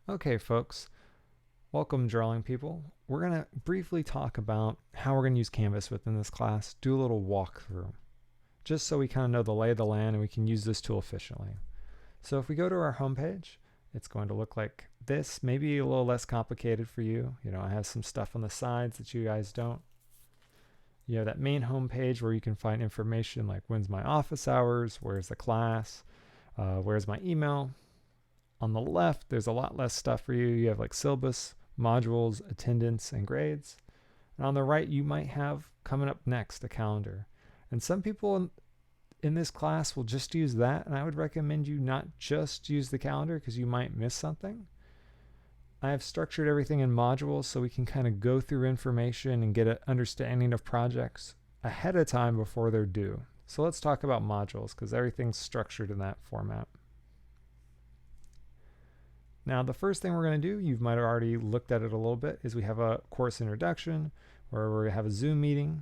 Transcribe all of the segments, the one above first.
Okay, folks, welcome, drawing people. We're going to briefly talk about how we're going to use Canvas within this class, do a little walkthrough, just so we kind of know the lay of the land and we can use this tool efficiently. So if we go to our homepage, it's going to look like this, maybe a little less complicated for you. I have some stuff on the sides that you guys don't. You have that main homepage where you can find information like when's my office hours, where's the class, where's my email. On the left, there's a lot less stuff for you. You have like syllabus, modules, attendance, and grades. And on the right, you might have coming up next a calendar. And some people in this class will just use that, and I would recommend you not just use the calendar because you might miss something. I have structured everything in modules so we can kind of go through information and get an understanding of projects ahead of time before they're due. So let's talk about modules because everything's structured in that format. Now, the first thing we're going to do, you might have already looked at it a little bit, is we have a course introduction where we have a Zoom meeting.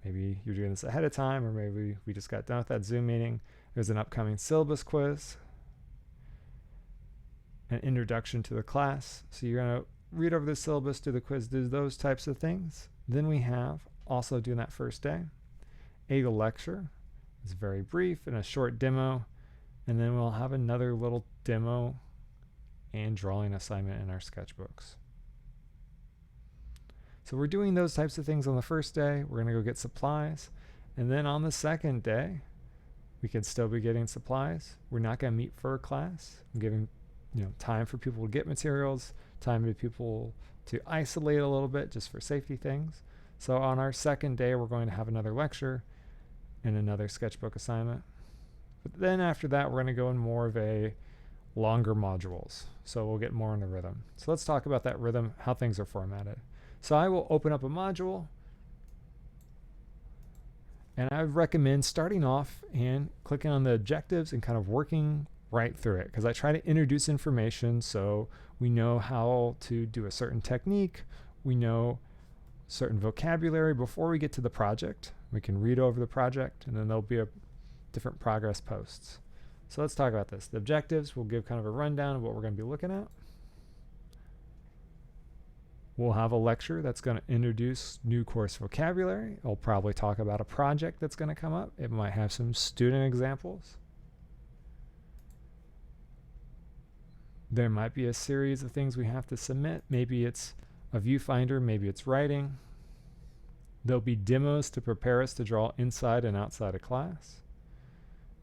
Maybe you're doing this ahead of time, or maybe we just got done with that Zoom meeting. There's an upcoming syllabus quiz, an introduction to the class. So you're going to read over the syllabus, do the quiz, do those types of things. Then we have, also doing that first day, a lecture. It's very brief and a short demo. And then we'll have another little demo and drawing assignment in our sketchbooks. So we're doing those types of things on the first day. We're going to go get supplies. And then on the second day, we can still be getting supplies. We're not going to meet for a class. I'm giving time for people to get materials, time for people to isolate a little bit just for safety things. So on our second day, we're going to have another lecture and another sketchbook assignment. But then after that, we're going to go in more of a longer modules. So we'll get more in the rhythm. So let's talk about that rhythm, how things are formatted. So I will open up a module, and I would recommend starting off and clicking on the objectives and kind of working right through it, because I try to introduce information so we know how to do a certain technique, we know certain vocabulary before we get to the project. We can read over the project, and then there'll be different progress posts. So let's talk about this. The objectives, we'll give kind of a rundown of what we're going to be looking at. We'll have a lecture that's going to introduce new course vocabulary. It'll probably talk about a project that's going to come up. It might have some student examples. There might be a series of things we have to submit. Maybe it's a viewfinder, maybe it's writing. There'll be demos to prepare us to draw inside and outside of class.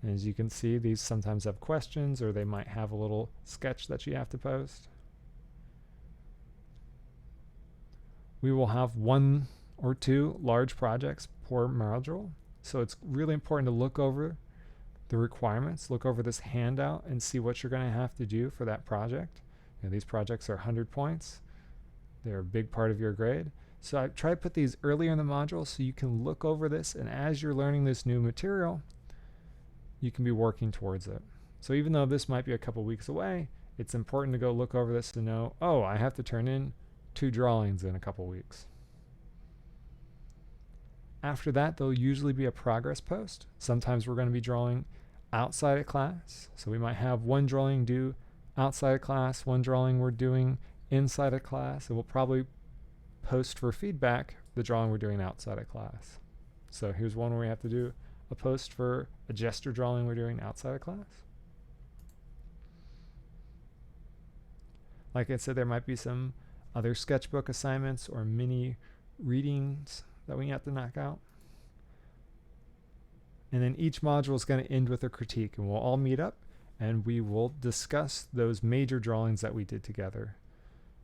And as you can see, these sometimes have questions, or they might have a little sketch that you have to post. We will have 1 or 2 large projects per module. So it's really important to look over the requirements, look over this handout and see what you're going to have to do for that project. These projects are 100 points. They're a big part of your grade. So I try to put these earlier in the module so you can look over this, and as you're learning this new material, you can be working towards it. So even though this might be a couple weeks away, it's important to go look over this to know, oh, I have to turn in 2 drawings in a couple weeks. After that, there'll usually be a progress post. Sometimes we're going to be drawing outside of class. So we might have 1 drawing due outside of class, 1 drawing we're doing inside of class, and we'll probably post for feedback the drawing we're doing outside of class. So here's one where we have to do a post for a gesture drawing we're doing outside of class. Like I said, there might be some other sketchbook assignments or mini readings that we have to knock out. And then each module is going to end with a critique, and we'll all meet up and we will discuss those major drawings that we did together.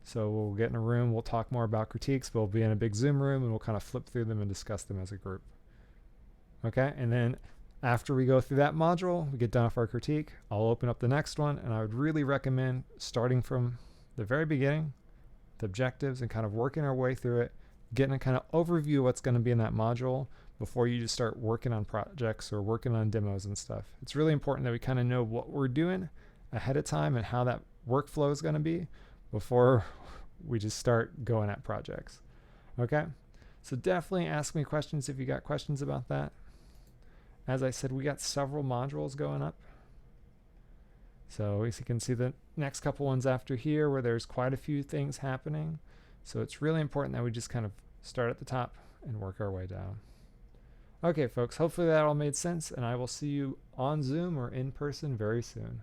So we'll get in a room, we'll talk more about critiques, we'll be in a big Zoom room, and we'll kind of flip through them and discuss them as a group. Okay, and then after we go through that module, we get done with our critique, I'll open up the next one, and I would really recommend starting from the very beginning, the objectives, and kind of working our way through it, getting a kind of overview of what's going to be in that module before you just start working on projects or working on demos and stuff. It's really important that we kind of know what we're doing ahead of time and how that workflow is going to be before we just start going at projects. Okay, so definitely ask me questions if you got questions about that. As I said, we got several modules going up. So as you can see the next couple ones after here where there's quite a few things happening. So it's really important that we just kind of start at the top and work our way down. Okay, folks, hopefully that all made sense, and I will see you on Zoom or in person very soon.